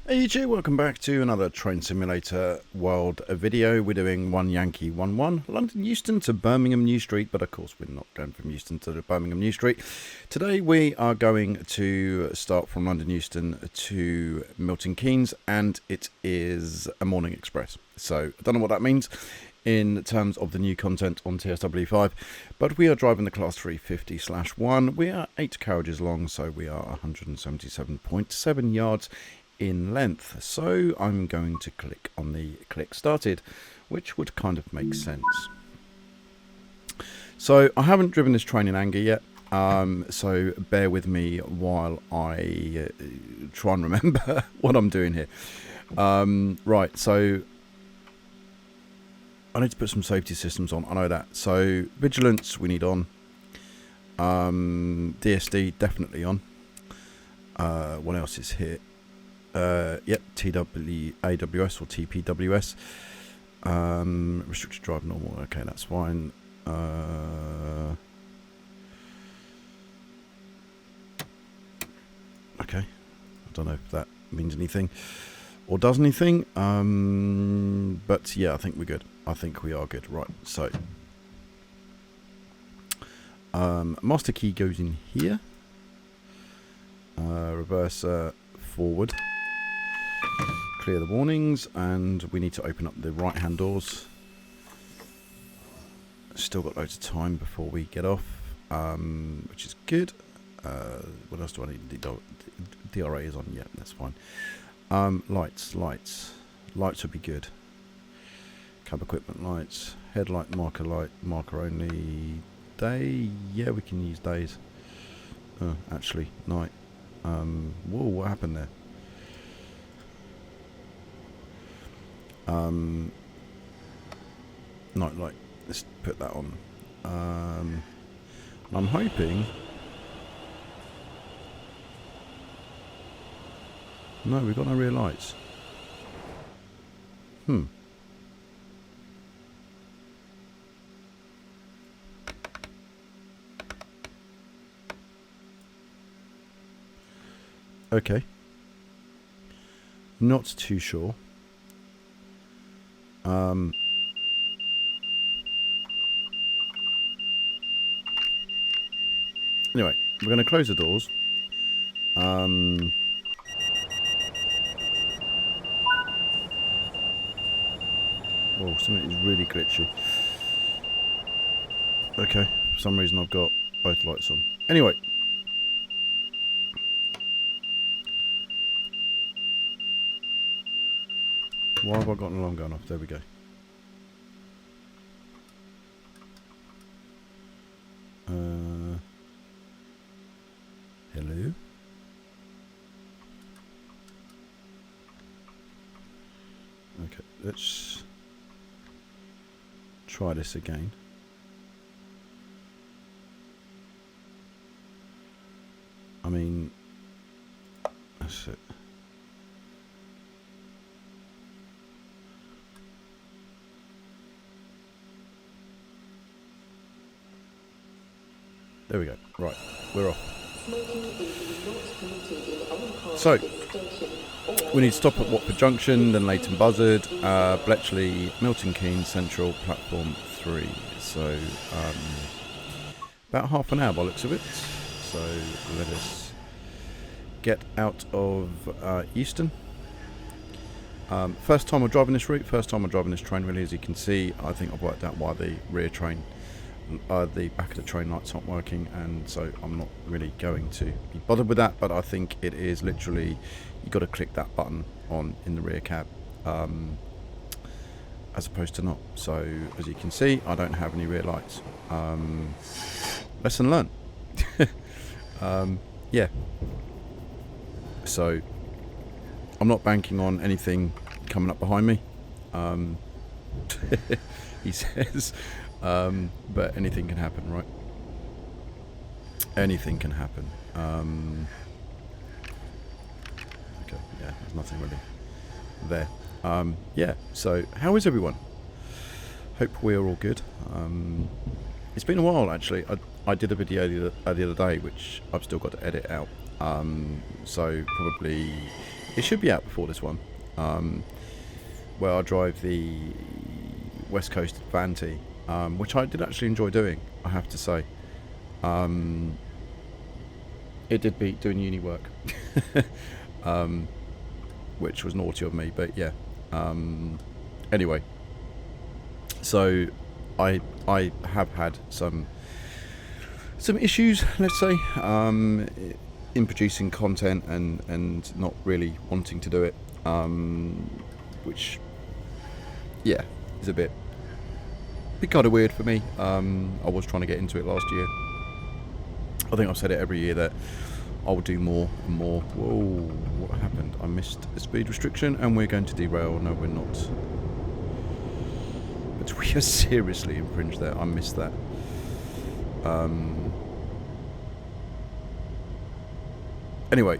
Hey YouTube, welcome back to another Train Simulator World video. We're doing 1 Yankee 1-1, London Euston to Birmingham New Street, but of course we're not going from Euston to Birmingham New Street. Today we are going to start from London Euston to Milton Keynes, and it is a morning express. So I don't know what that means in terms of the new content on TSW5, but we are driving the Class 350/1. We are 8 carriages long, so we are 177.7 yards in length. So I'm going to click on the click started, which would kind of make sense. So I haven't driven this train in anger yet, so bear with me while I try and remember what I'm doing here. Right, so I need to put some safety systems on, I know that. So vigilance we need on, DSD definitely on. What else is here? Yep, TWAWS or TPWS. Restricted drive normal. Okay, that's fine. Okay, I don't know if that means anything or does anything. But yeah, I think we're good. I think we are good. Right. So, master key goes in here. Reverser forward. Clear the warnings, and we need to open up the right hand doors. Still got loads of time before we get off, which is good. What else do I need? DRA is on, yeah, that's fine. Lights would be good. Cab equipment lights, headlight marker only. Day, yeah, we can use days. Actually, night. Whoa, what happened there? Night light, let's put that on. I'm hoping. No, we've got no rear lights. Okay. Not too sure. Anyway, we're going to close the doors. Whoa, something is really glitchy. Okay, for some reason I've got both lights on. Anyway. Why have I got an alarm going off? There we go. Hello? Okay, let's try this again. I mean, that's it. There we go. Right, we're off. So, we need to stop at Watford Junction, then Leighton, Buzzard, Bletchley, Milton Keynes, Central, Platform 3. So, about half an hour by the looks of it. So, let us get out of Euston. First time I'm driving this route, first time I'm driving this train really, as you can see. I think I've worked out why the rear train, the back of the train lights aren't working, and so I'm not really going to be bothered with that, but I think it is literally, you got to click that button on in the rear cab, as opposed to not. So as you can see, I don't have any rear lights. Lesson learned. Yeah, so I'm not banking on anything coming up behind me, he says. But anything can happen, right? Anything can happen. Okay, yeah, there's nothing really there. Yeah, so how is everyone? Hope we're all good. It's been a while, actually. I did a video the other day, which I've still got to edit out. So probably it should be out before this one, where I drive the West Coast Vanty, which I did actually enjoy doing, I have to say. It did beat doing uni work, which was naughty of me, but yeah. Anyway, so I have had some issues, let's say, in producing content and not really wanting to do it, which, yeah, is a bit kind of weird for me. I was trying to get into it last year. I think I've said it every year that I will do more and more. Whoa, what happened? I missed a speed restriction and we're going to derail. No, we're not. But we are seriously infringed there. I missed that. Anyway,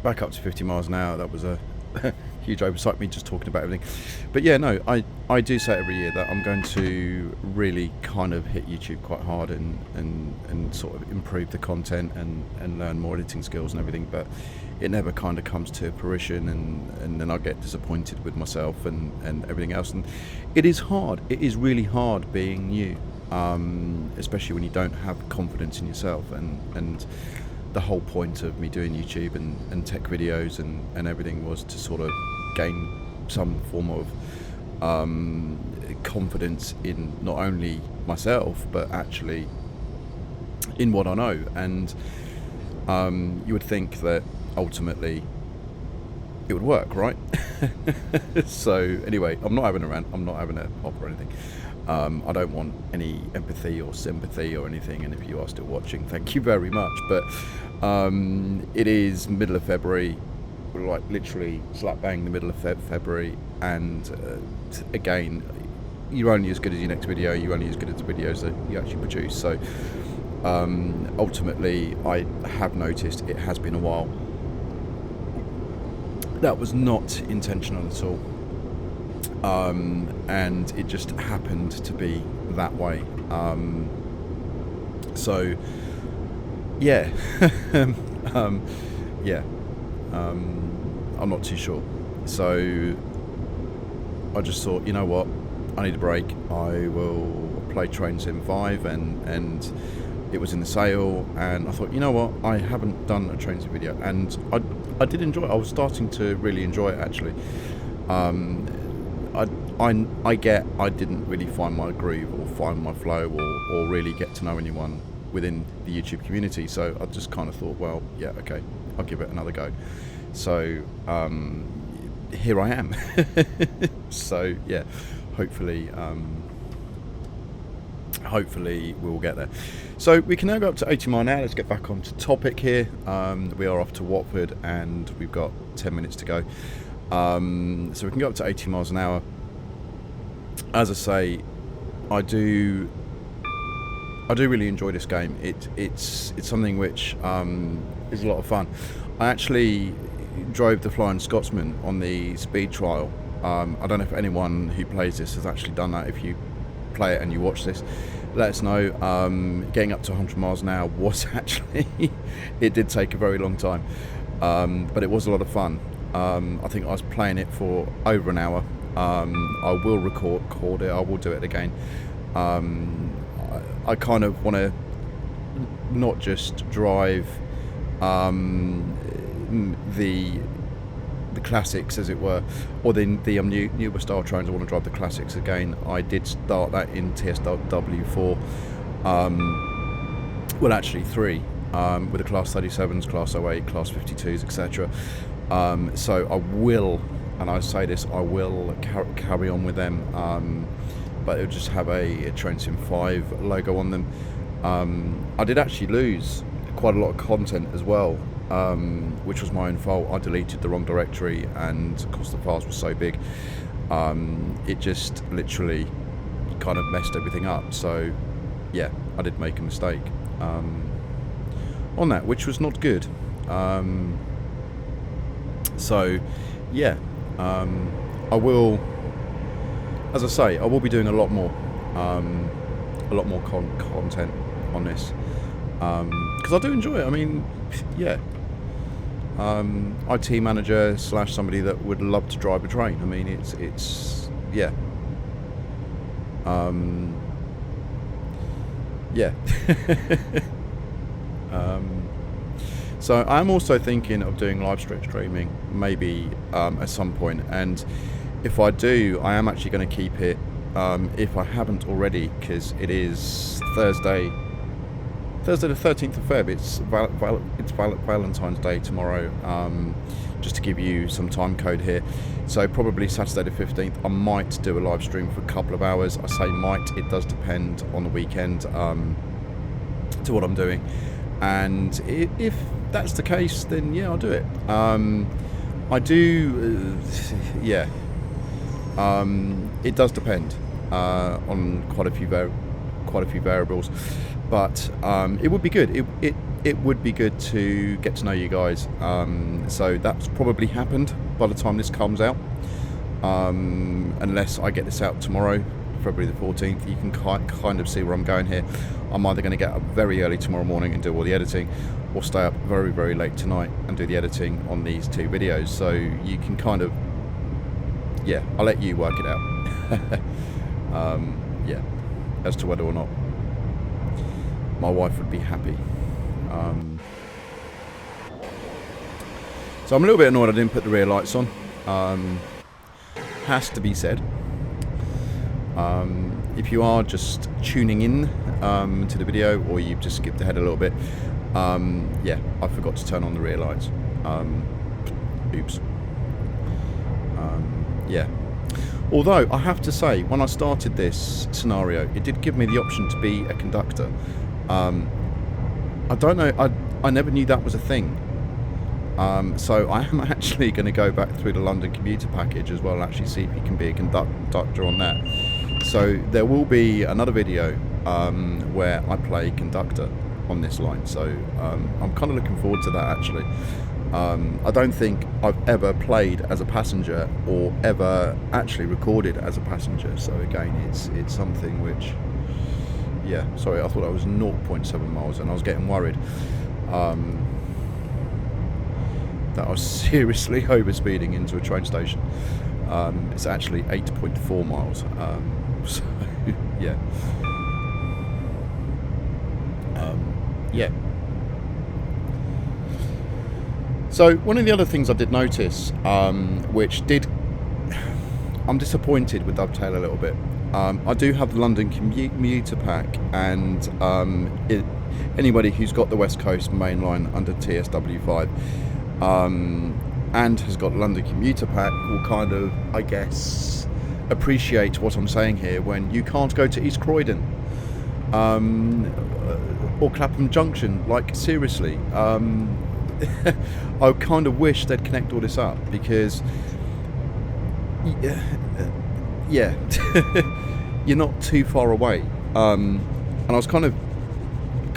back up to 50 miles an hour. That was a huge oversight, me just talking about everything. But yeah, no, I do say every year that I'm going to really kind of hit YouTube quite hard and sort of improve the content and learn more editing skills and everything, but it never kind of comes to fruition, and then I get disappointed with myself and everything else. And it is hard. It is really hard being new, especially when you don't have confidence in yourself, and the whole point of me doing YouTube and tech videos and everything was to sort of gain some form of confidence in not only myself but actually in what I know. And you would think that ultimately it would work, right? So anyway, I'm not having a rant, I'm not having a pop or anything. I don't want any empathy or sympathy or anything, and if you are still watching, thank you very much. But it is middle of February, we're like literally slap bang the middle of February, and again, you're only as good as your next video, you're only as good as the videos that you actually produce. So ultimately, I have noticed it has been a while. That was not intentional at all. And it just happened to be that way. So yeah, yeah, I'm not too sure. So I just thought, you know what, I need a break. I will play Train Sim 5, and it was in the sale, and I thought, you know what, I haven't done a Train Sim video, and I did enjoy it. I was starting to really enjoy it, actually. I didn't really find my groove or find my flow or really get to know anyone within the YouTube community, so I just kind of thought, well, yeah, okay, I'll give it another go. So here I am. So yeah, hopefully we'll get there. So we can now go up to 80 miles an hour. Let's get back onto topic here. We are off to Watford and we've got 10 minutes to go. So we can go up to 80 miles an hour. As I say, I do really enjoy this game. It's something which is a lot of fun. I actually drove the Flying Scotsman on the speed trial. I don't know if anyone who plays this has actually done that. If you play it and you watch this, let us know. Getting up to 100 miles an hour was actually it did take a very long time, but it was a lot of fun. I think I was playing it for over an hour. I will record it. I will do it again. I kind of want to not just drive the classics, as it were, or the newer style trains. I want to drive the classics again. I did start that in TSW4. Well, actually 3, with the Class 37s, Class 08, Class 52s, etc. So I will, and I say this, I will carry on with them, but it'll just have a Train Sim 5 logo on them. I did actually lose quite a lot of content as well, which was my own fault. I deleted the wrong directory, and of course the files were so big, it just literally kind of messed everything up. So yeah, I did make a mistake on that, which was not good. So yeah, I will, as I say, I will be doing a lot more content on this, because I do enjoy it. I mean, yeah, IT manager / somebody that would love to drive a train. I mean, it's yeah. Yeah. So I'm also thinking of doing live streaming maybe at some point, and if I do, I am actually going to keep it if I haven't already, because it is Thursday the 13th of Feb. It's Valentine's Day tomorrow, just to give you some time code here. So probably Saturday the 15th I might do a live stream for a couple of hours. I say might, it does depend on the weekend to what I'm doing, and if that's the case, then yeah, I'll do it. I do yeah, it does depend on quite a few variables, but it would be good. It would be good to get to know you guys. So that's probably happened by the time this comes out, unless I get this out tomorrow, February the 14th. You can kind of see where I'm going here. I'm either going to get up very early tomorrow morning and do all the editing, or stay up very, very late tonight and do the editing on these two videos. So you can kind of, yeah, I'll let you work it out. Yeah, as to whether or not my wife would be happy. So I'm a little bit annoyed I didn't put the rear lights on. Has to be said. If you are just tuning in to the video, or you've just skipped ahead a little bit, yeah, I forgot to turn on the rear lights. Oops. Yeah. Although I have to say, when I started this scenario, it did give me the option to be a conductor. I don't know, I never knew that was a thing. So I am actually going to go back through the London commuter package as well and actually see if you can be a conductor on that. So there will be another video where I play conductor on this line. So I'm kind of looking forward to that, actually. I don't think I've ever played as a passenger or ever actually recorded as a passenger. So again, it's something which, yeah, sorry, I thought I was 0.7 miles and I was getting worried that I was seriously overspeeding into a train station. It's actually 8.4 miles. So yeah. Yeah. So one of the other things I did notice, which did, I'm disappointed with Dovetail a little bit. I do have the London commuter pack, and anybody who's got the West Coast Mainline under TSW5 and has got London commuter pack will kind of, I guess, appreciate what I'm saying here. When you can't go to East Croydon or Clapham Junction, like seriously, I kind of wish they'd connect all this up, because yeah, you're not too far away, and I was kind of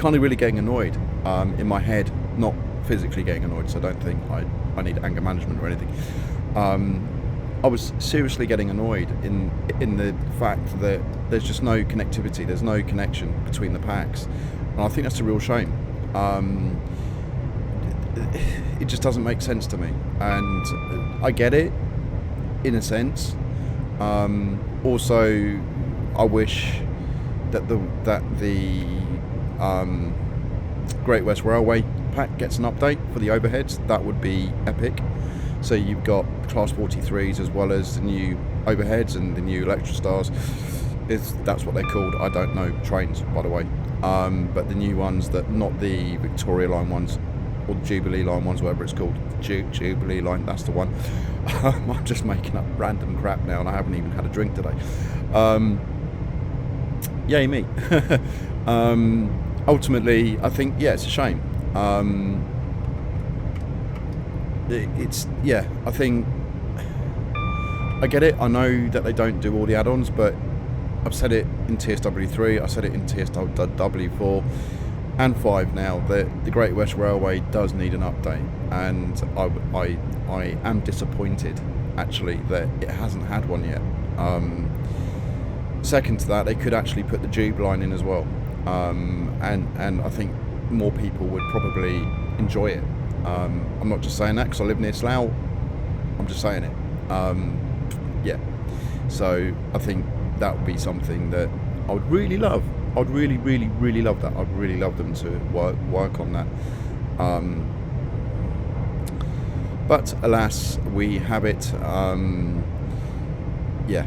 really getting annoyed in my head, not physically getting annoyed, so I don't think I need anger management or anything. I was seriously getting annoyed in the fact that there's just no connectivity, there's no connection between the packs, and I think that's a real shame. It just doesn't make sense to me, and I get it in a sense. Also, I wish that the Great West Railway pack gets an update for the overheads. That would be epic. So you've got Class 43s as well as the new overheads and the new Electra Stars. That's what they're called. I don't know trains, by the way. But the new ones, that not the Victoria Line ones or the Jubilee Line ones, whatever it's called. Jubilee Line, that's the one. I'm just making up random crap now, and I haven't even had a drink today. Yay me. Ultimately, I think, yeah, it's a shame. Yeah, I think I get it. I know that they don't do all the add-ons, but I've said it in TSW3, I said it in TSW4 and 5 now, that the Great West Railway does need an update, and I am disappointed actually that it hasn't had one yet. Second to that, they could actually put the Tube line in as well, and I think more people would probably enjoy it. I'm not just saying that because I live near Slough. I'm just saying it. Yeah. So I think that would be something that I would really love. I'd really, really, really love that. I'd really love them to work on that. But alas, we have it. Yeah.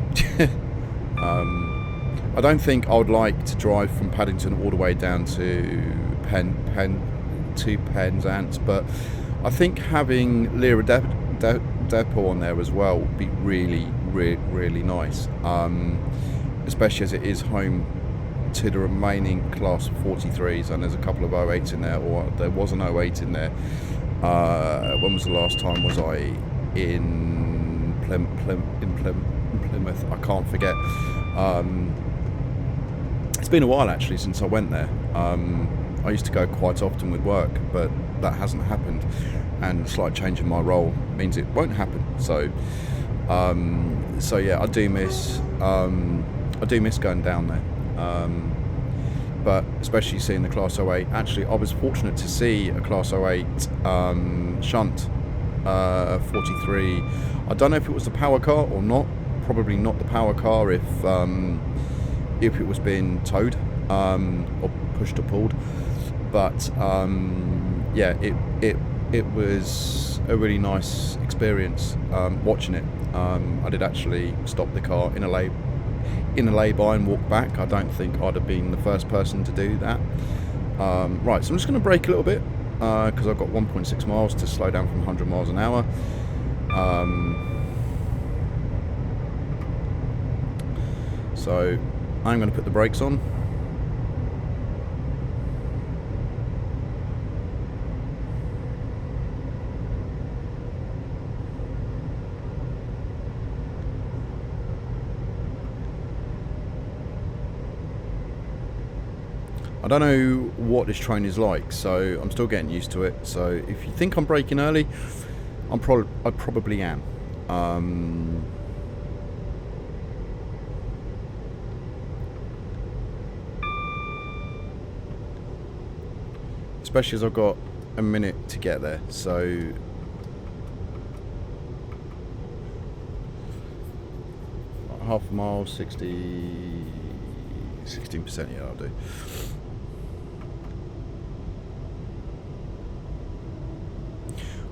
I don't think I would like to drive from Paddington all the way down to Penzance, but I think having Lyra Depot on there as well would be really, really nice. Especially as it is home to the remaining class 43s, and there's a couple of 08s in there, or there was an 08 in there. When was the last time was I in Plymouth? I can't forget. It's been a while actually since I went there. I used to go quite often with work, but that hasn't happened, and a slight change in my role means it won't happen. So yeah, I do miss going down there. But especially seeing the Class 08. Actually, I was fortunate to see a Class 08 shunt 43. I don't know if it was the power car or not. Probably not the power car if it was being towed or pushed or pulled. But yeah, it was a really nice experience watching it. I did actually stop the car in a lay-by and walk back. I don't think I'd have been the first person to do that. Right, so I'm just going to brake a little bit because I've got 1.6 miles to slow down from 100 miles an hour. So I'm going to put the brakes on. I don't know what this train is like, so I'm still getting used to it. So if you think I'm braking early, I probably am. Especially as I've got a minute to get there. So half a mile, 16%, yeah, I'll do.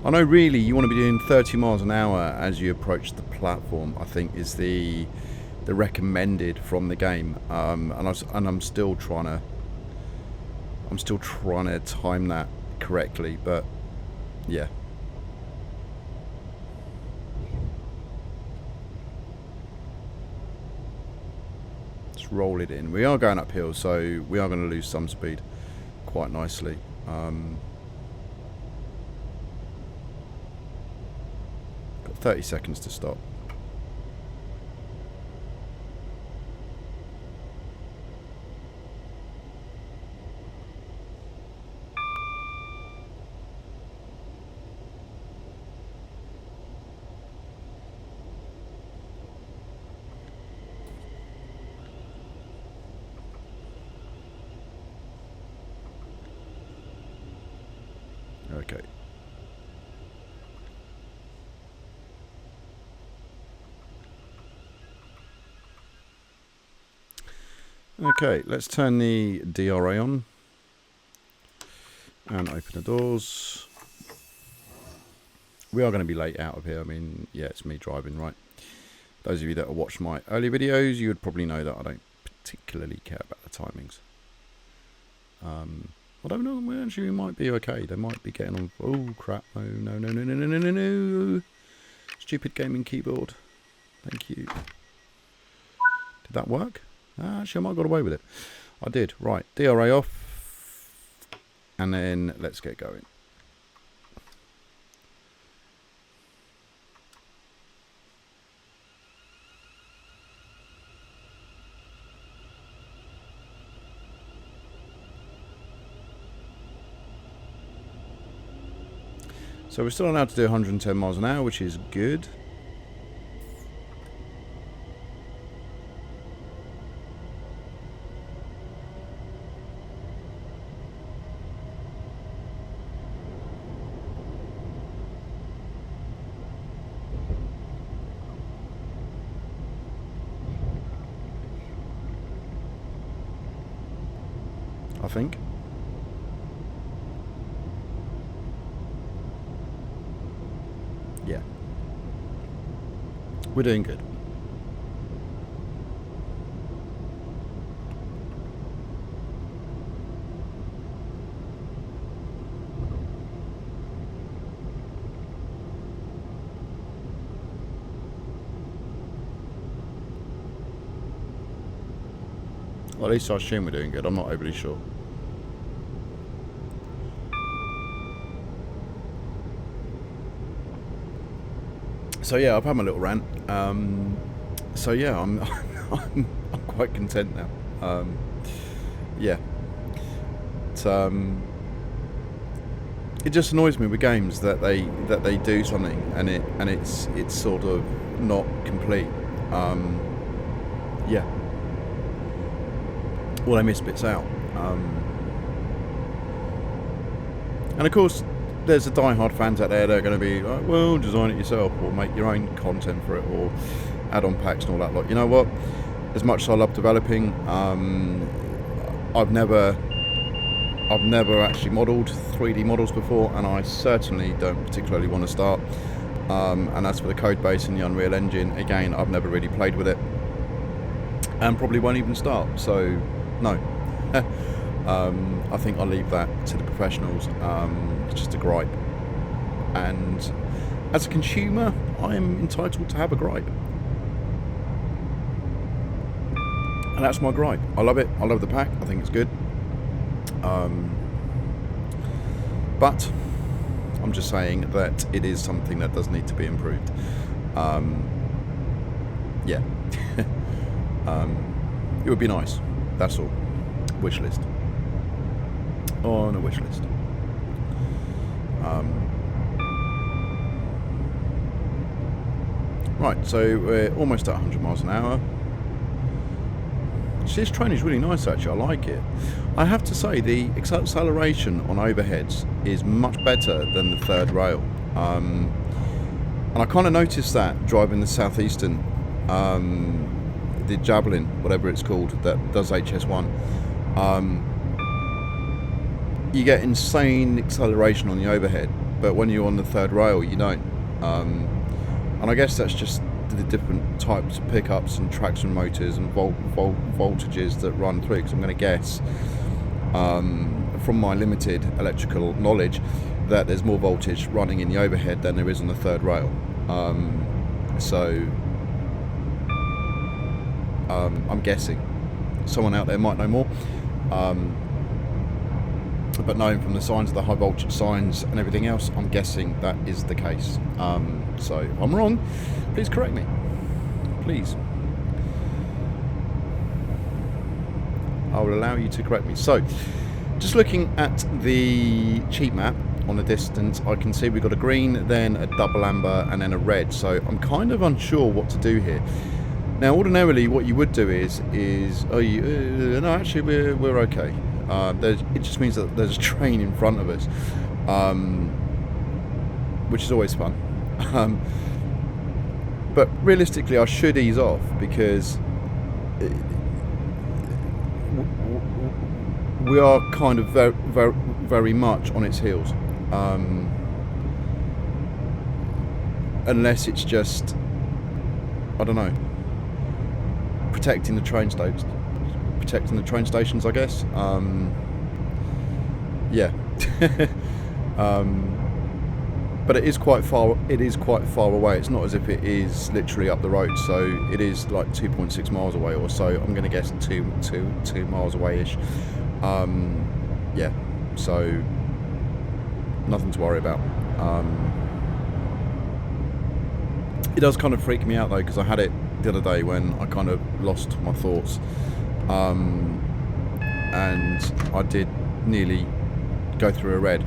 I know really you want to be doing 30 miles an hour as you approach the platform, I think is the recommended from the game. And I'm still trying to time that correctly, but yeah. Let's roll it in. We are going uphill, so we are going to lose some speed quite nicely. Got 30 seconds to stop. Okay. Okay, let's turn the DRA on and open the doors. We are going to be late out of here. I mean, yeah, it's me driving, right? Those of you that have watched my early videos, you would probably know that I don't particularly care about the timings. I don't know. Well, actually, we might be okay. They might be getting on. Oh crap! No! Stupid gaming keyboard. Thank you. Did that work? Actually, I might have got away with it. I did. Right, DRA off, and then let's get going. So we're still allowed to do 110 miles an hour, which is good. I think. Yeah. We're doing good. Well, at least I assume we're doing good. I'm not overly sure. So yeah, I've had my little rant. So yeah, I'm quite content now. Yeah, it just annoys me with games that they do something and it's sort of not complete. Yeah. Well, they miss bits out. And of course, there's the die-hard fans out there that are going to be like, well, design it yourself or make your own content for it or add-on packs and all that lot. You know what? As much as I love developing, I've never actually modelled 3D models before, and I certainly don't particularly want to start. And as for the code base in the Unreal Engine, again, I've never really played with it and probably won't even start. So, no. I think I'll leave that to the professionals. It's just a gripe, and as a consumer I am entitled to have a gripe, and that's my gripe. I love it. I love the pack. I think it's good, but I'm just saying that it is something that does need to be improved. Yeah. It would be nice, that's all. Wish list. On a wish list. Right, so we're almost at 100 miles an hour. This train is really nice, actually. I like it. I have to say, the acceleration on overheads is much better than the third rail. And I kind of noticed that driving the South Euston, the Javelin, whatever it's called, that does HS1. You get insane acceleration on the overhead, but when you're on the third rail, you don't. And I guess that's just the different types of pickups and traction motors and voltages that run through, because I'm going to guess, from my limited electrical knowledge, that there's more voltage running in the overhead than there is on the third rail. So I'm guessing. Someone out there might know more. But knowing from the signs, the high voltage signs and everything else, I'm guessing that is the case. So if I'm wrong, please correct me. Please. I will allow you to correct me. So, just looking at the cheat map on the distance, I can see we've got a green, then a double amber, and then a red. So I'm kind of unsure what to do here. Now, ordinarily, what you would do is no, actually, we're okay. It just means that there's a train in front of us, which is always fun. But realistically, I should ease off, because we are kind of very, very, very much on its heels. Unless it's just, I don't know, protecting the train stations, I guess. Yeah. But it is quite far. It is quite far away. It's not as if it is literally up the road. So it is like 2.6 miles away or so. I'm going to guess 2 miles away-ish. Yeah. So nothing to worry about. It does kind of freak me out though, because I had it the other day when I kind of lost my thoughts, and I did nearly go through a red.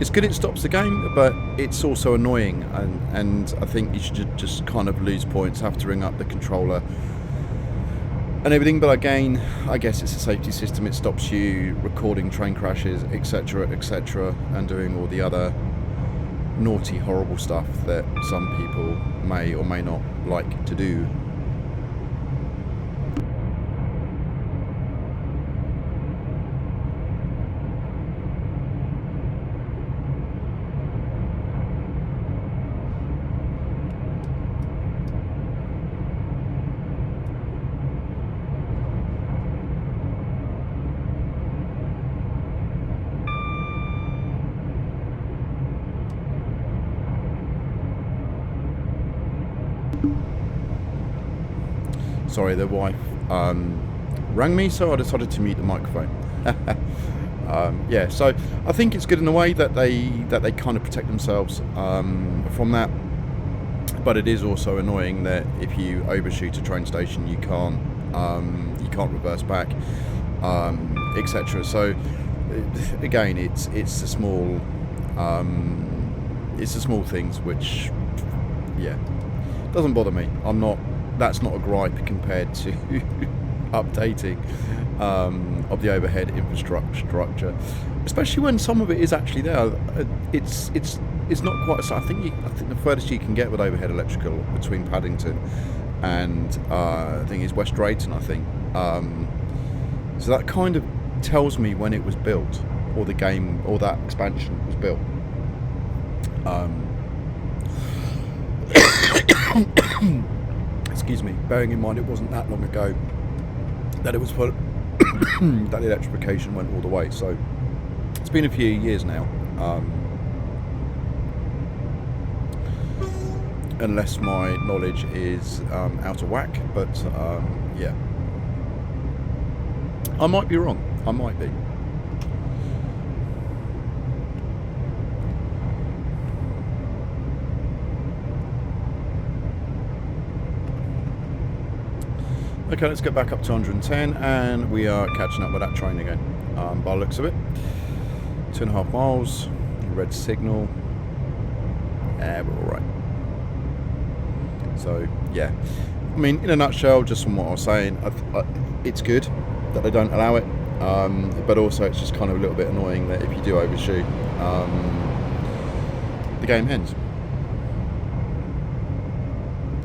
It's good it stops the game, but it's also annoying, and I think you should just kind of lose points, have to ring up the controller and everything. But again, I guess it's a safety system. It stops you recording train crashes, etc., etc., and doing all the other naughty, horrible stuff that some people may or may not like to do. Sorry, the wife rang me, so I decided to mute the microphone. Yeah, so I think it's good in a way that they kind of protect themselves from that, but it is also annoying that if you overshoot a train station, you can't reverse back, etc. So again, it's the small things which, yeah, doesn't bother me. That's not a gripe compared to updating of the overhead infrastructure, especially when some of it is actually there. It's not quite. So I think the furthest you can get with overhead electrical between Paddington and I think it's West Drayton, I think. So that kind of tells me when it was built, or the game, or that expansion was built. Excuse me. Bearing in mind it wasn't that long ago that it was put that electrification went all the way. So it's been a few years now. Unless my knowledge is out of whack, but yeah, I might be wrong. I might be. Okay, let's get back up to 110, and we are catching up with that train again. By the looks of it, 2.5 miles, red signal. We're all right. So yeah, I mean, in a nutshell, just from what I was saying, it's good that they don't allow it, but also it's just kind of a little bit annoying that if you do overshoot, the game ends.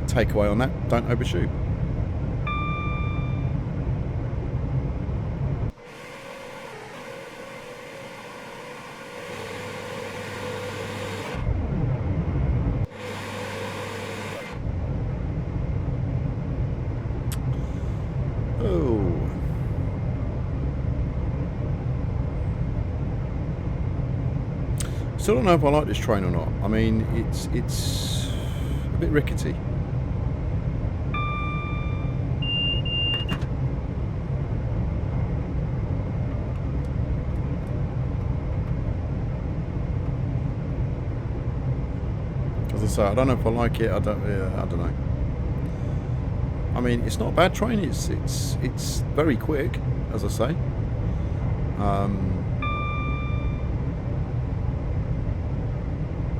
Takeaway on that: don't overshoot. Still don't know if I like this train or not. I mean, it's a bit rickety. As I say, I don't know if I like it. I don't know. I mean, it's not a bad train. It's very quick, as I say.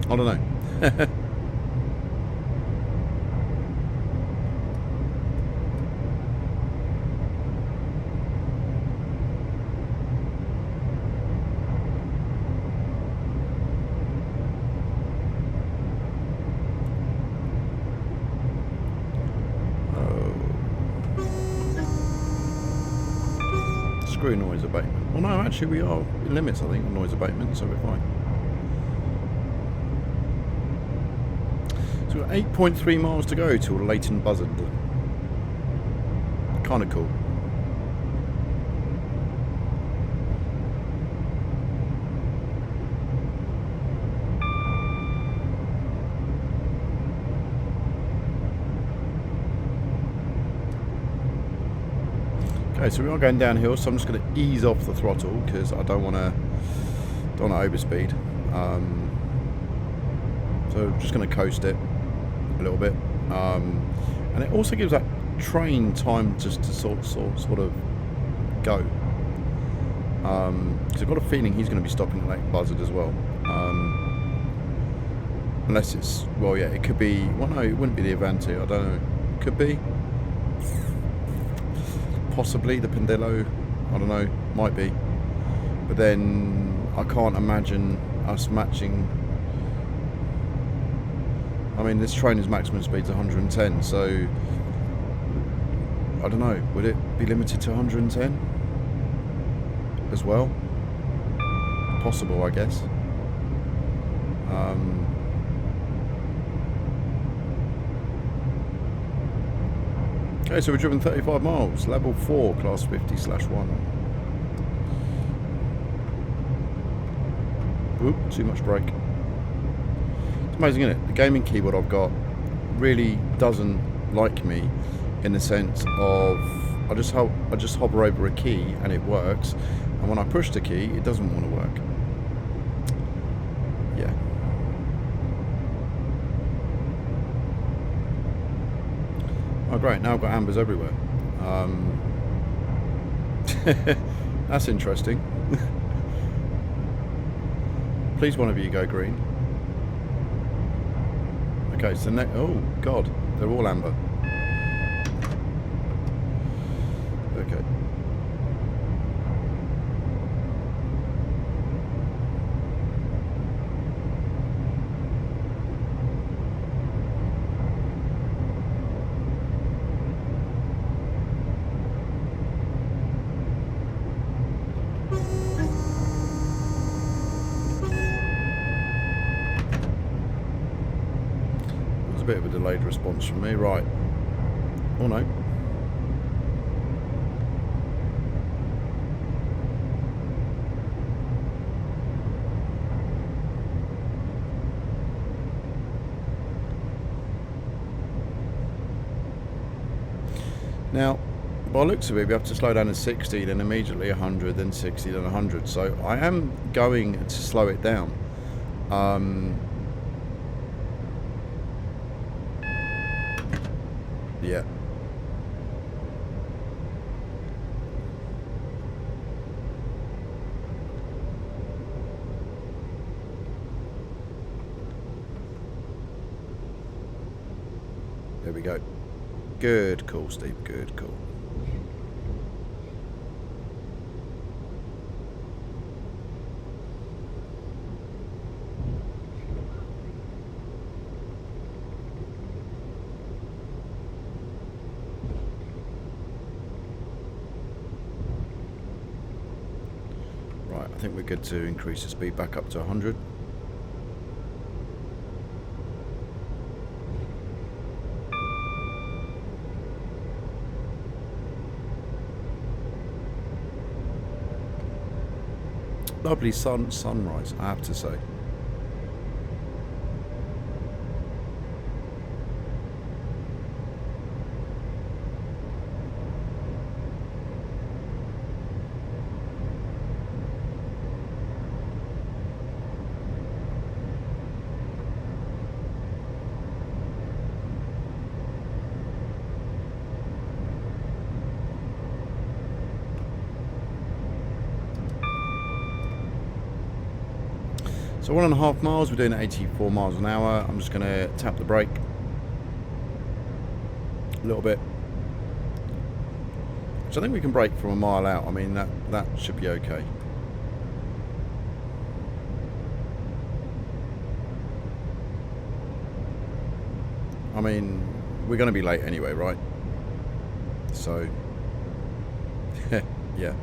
I don't know. Screw noise abatement. Well, no, actually we are in limits, I think, on noise abatement, so we're fine. So we've got 8.3 miles to go to Leighton Buzzard. Kind of cool. Okay, so we are going downhill, so I'm just going to ease off the throttle because I don't want to overspeed. So I'm just going to coast it a little bit, and it also gives that train time just to sort of go. Because I've got a feeling he's going to be stopping at Leighton Buzzard as well. Unless it's, well, yeah, it could be. Well, no, it wouldn't be the Avanti. I don't know. Could be. Possibly the Pendillo. I don't know. Might be. But then I can't imagine us matching. I mean, this train's maximum speed's 110, so I don't know. Would it be limited to 110 as well? Possible, I guess. Okay, so we've driven 35 miles, level 4, class 50/1. Oop, too much brake. It's amazing, isn't it? The gaming keyboard I've got really doesn't like me, in the sense of I just hover over a key and it works, and when I push the key, it doesn't want to work. Yeah. Oh great! Now I've got ambers everywhere. That's interesting. Please, one of you go green. Okay, so next. Oh God, they're all amber. Okay. A bit of a delayed response from me, right? Oh no. Now, by the looks of it, we have to slow down to 60, then immediately 100, then 60, then 100. So I am going to slow it down. Yeah. There we go. Good call, Steve. Good call. Right, I think we're good to increase the speed back up to 100. Lovely sunrise, I have to say. So 1.5 miles, we're doing 84 miles an hour. I'm just going to tap the brake a little bit. So I think we can brake from a mile out. I mean, that should be okay. I mean, we're going to be late anyway, right? So, yeah.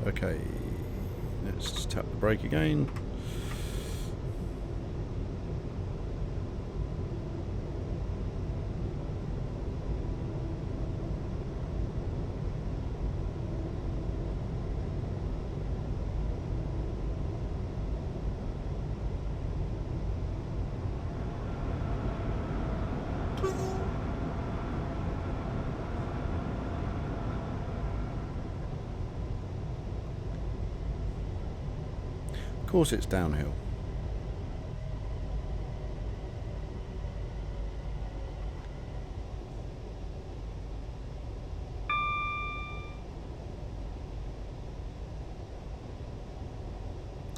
Okay, let's just tap the brake again. Of course it's downhill.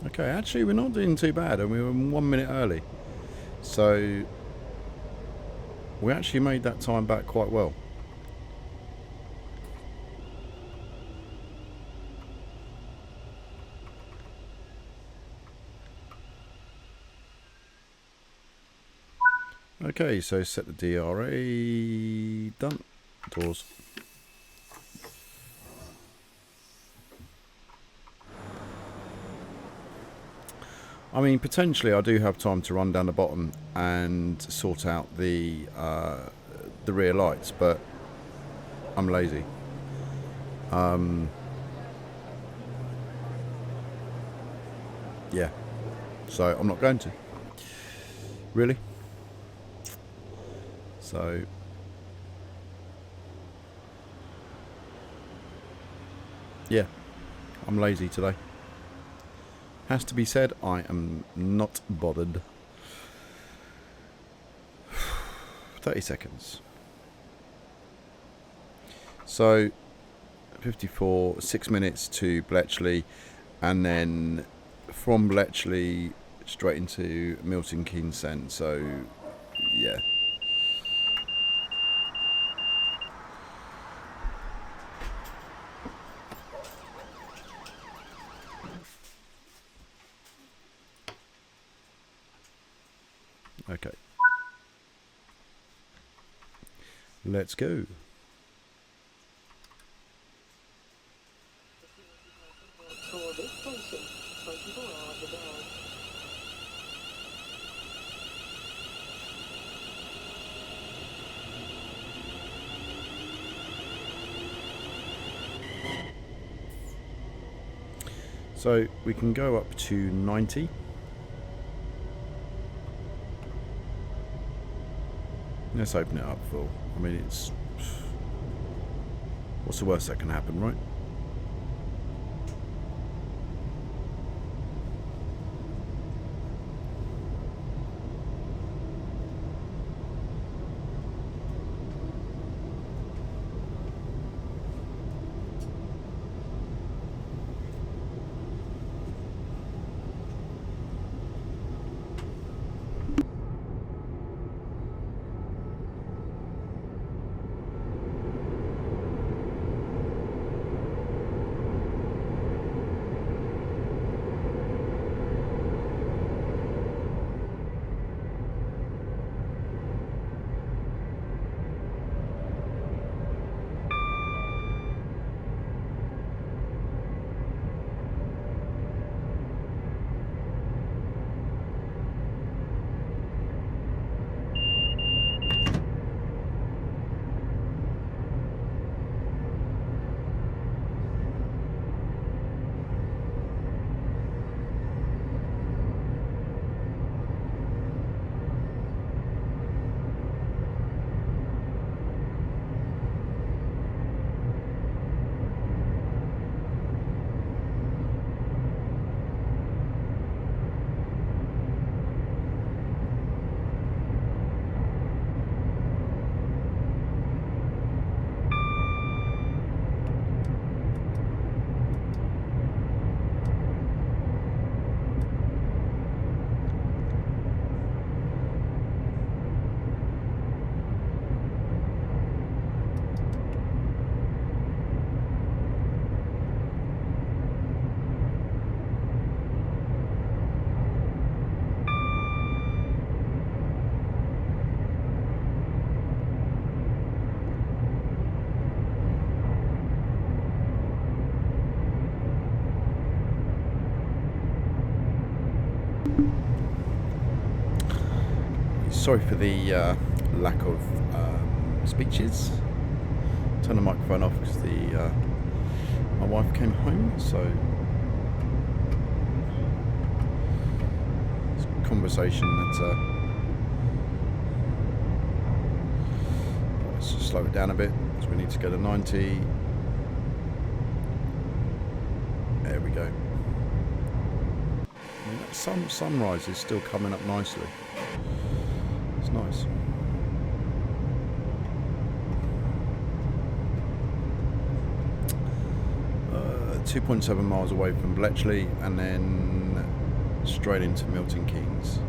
Okay, actually we're not doing too bad, and we were 1 minute early. So we actually made that time back quite well. Okay, so set the DRA, done, doors. I mean, potentially I do have time to run down the bottom and sort out the rear lights, but I'm lazy. Yeah, so I'm not going to. Really? So yeah, I'm lazy today. Has to be said, I am not bothered. 30 seconds. So 54, 6 minutes to Bletchley, and then from Bletchley straight into Milton Keynes. So yeah. Okay. Let's go. So we can go up to 90. Let's open it up full. I mean, it's... what's the worst that can happen, right? Sorry for the lack of speeches. Turn the microphone off because my wife came home, so it's a conversation that let's just slow it down a bit because we need to go to 90. There we go. I mean, that sunrise is still coming up nicely. It's nice. Uh, 2.7 miles away from Bletchley, and then straight into Milton Keynes.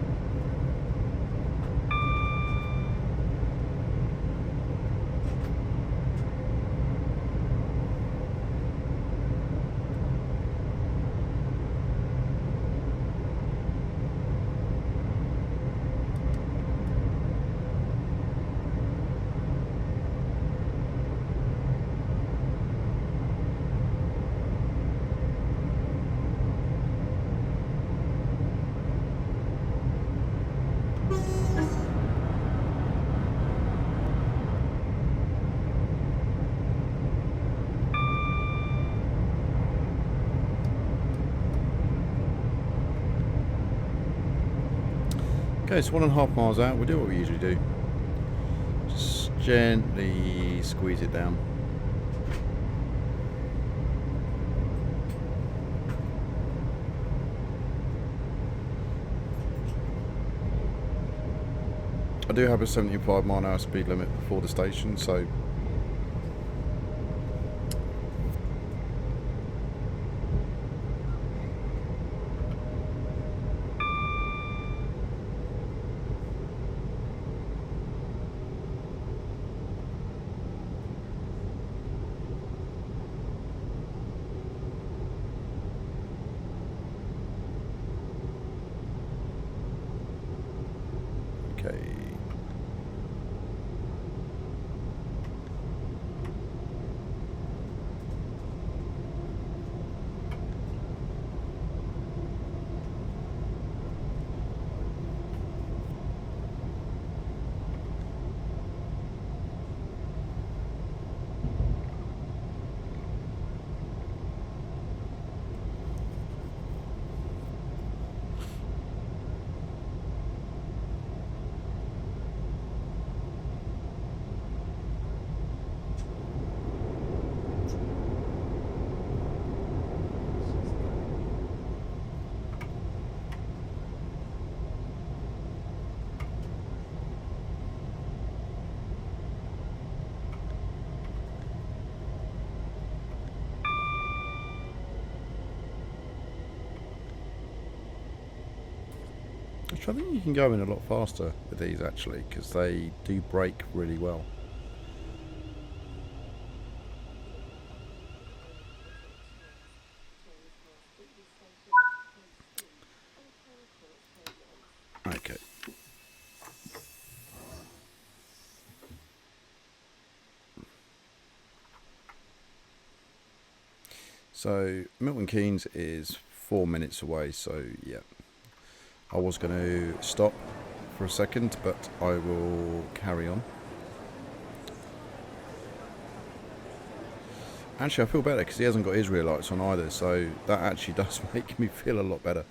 Okay, so 1.5 miles out, we'll do what we usually do. Just gently squeeze it down. I do have a 75-mile-an-hour speed limit before the station, so okay. I think you can go in a lot faster with these actually, because they do brake really well. Okay. So Milton Keynes is 4 minutes away, so yeah. I was going to stop for a second, but I will carry on. Actually, I feel better because he hasn't got his rear lights on either, so that actually does make me feel a lot better.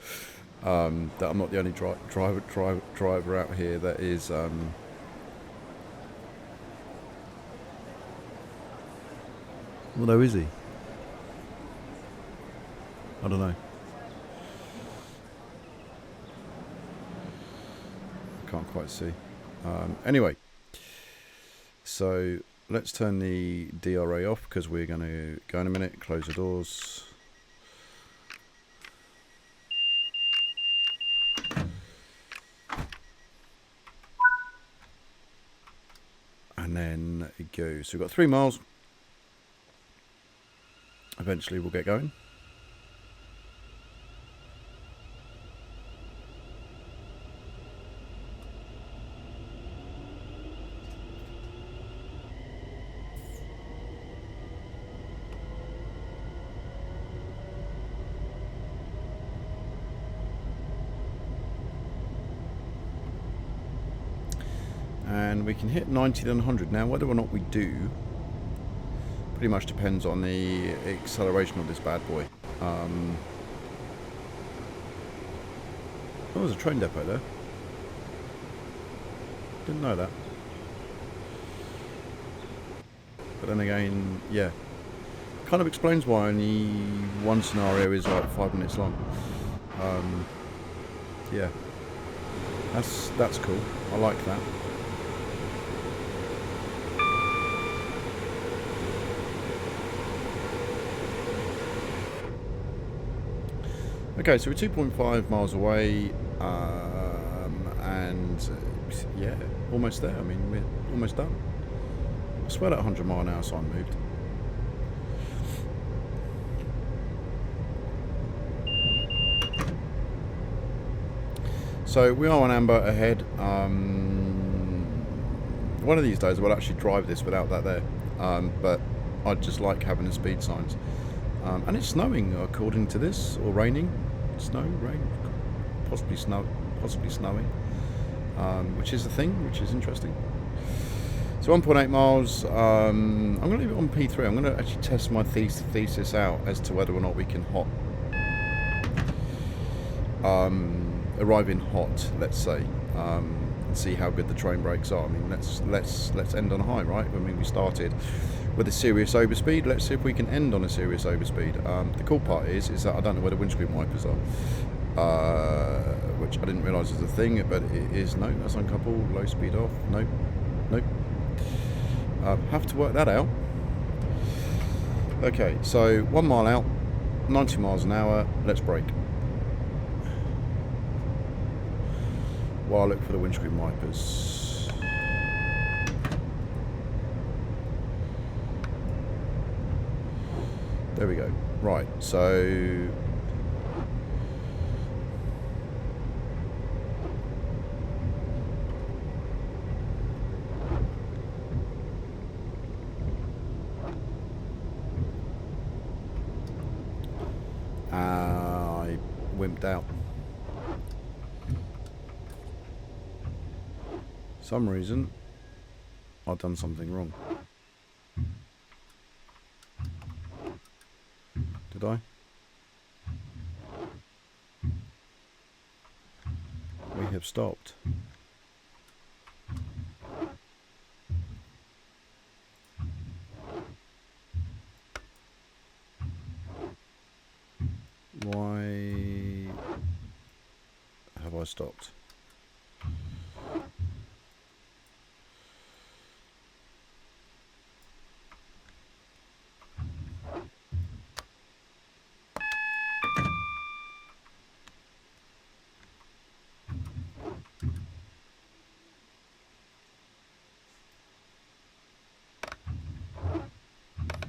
That I'm not the only driver out here that is... Although, is he? I don't know. Can't quite see. Anyway, so let's turn the DRA off because we're going to go in a minute, close the doors. And then go. So we've got 3 miles. Eventually we'll get going. And we can hit 90 then 100. Now whether or not we do pretty much depends on the acceleration of this bad boy. Oh, there's a train depot there. Didn't know that. But then again, yeah, kind of explains why only one scenario is like 5 minutes long. Yeah, that's cool. I like that. Okay, so we're 2.5 miles away, and yeah, almost there. I mean, we're almost done. I swear that 100-mile-an-hour sign moved. So we are on amber ahead. One of these days I will actually drive this without that there, but I just like having the speed signs. And it's snowing according to this, or raining. Snow, rain, possibly snowing, which is a thing, which is interesting. So 1.8 miles. I'm going to leave it on P3. I'm going to actually test my thesis out as to whether or not we can arrive in hot, let's say. and see how good the train brakes are. I mean, let's end on a high, right? I mean, we started with a serious overspeed. Let's see if we can end on a serious overspeed. The cool part is that I don't know where the windscreen wipers are, which I didn't realise was a thing, but it is. No, that's uncoupled. Low speed off. Nope. Have to work that out. Okay, so 1 mile out, 90 miles an hour. Let's brake. While I look for the windscreen wipers. There we go. Right, so I wimped out. Some reason I've done something wrong. Did I? We have stopped. Why have I stopped?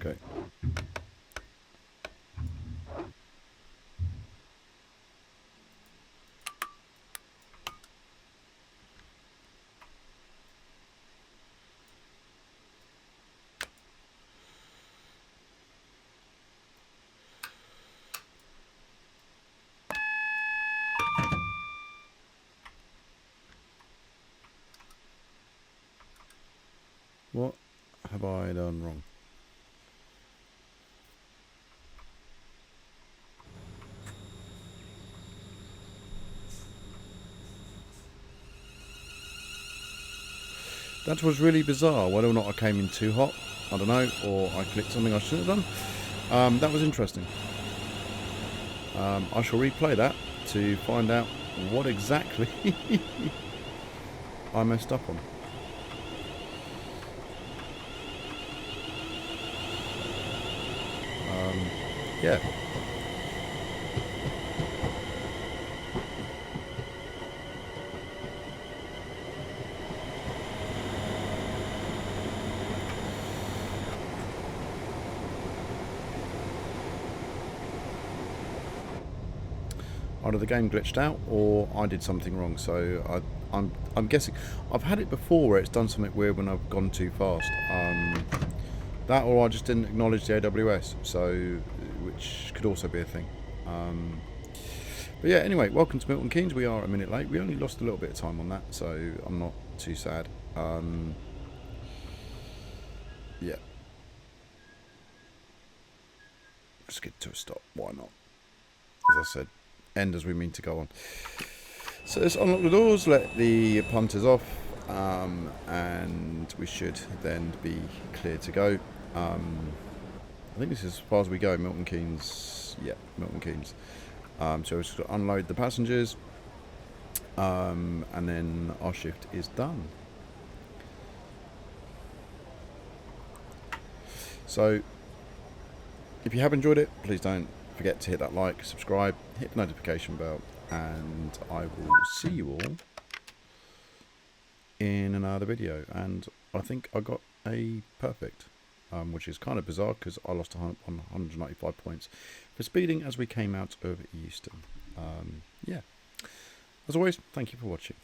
Okay. What have I done wrong? That was really bizarre. Whether or not I came in too hot, I don't know, or I clicked something I shouldn't have done. That was interesting. I shall replay that to find out what exactly I messed up on. Yeah. Either the game glitched out or I did something wrong. So I'm guessing I've had it before where it's done something weird when I've gone too fast. That or I just didn't acknowledge the AWS, so which could also be a thing. But yeah, anyway, welcome to Milton Keynes. We are a minute late. We only lost a little bit of time on that, so I'm not too sad. Yeah. Let's get to a stop. Why not? As I said, end as we mean to go on. So let's unlock the doors, let the punters off, and we should then be clear to go. I think this is as far as we go, Milton Keynes. Yeah, Milton Keynes. So we're just going to unload the passengers, and then our shift is done. So if you have enjoyed it, please don't forget to hit that like, subscribe, hit the notification bell, and I will see you all in another video. And I think I got a perfect, which is kind of bizarre because I lost 195 points for speeding as we came out of Euston. Yeah, as always, thank you for watching.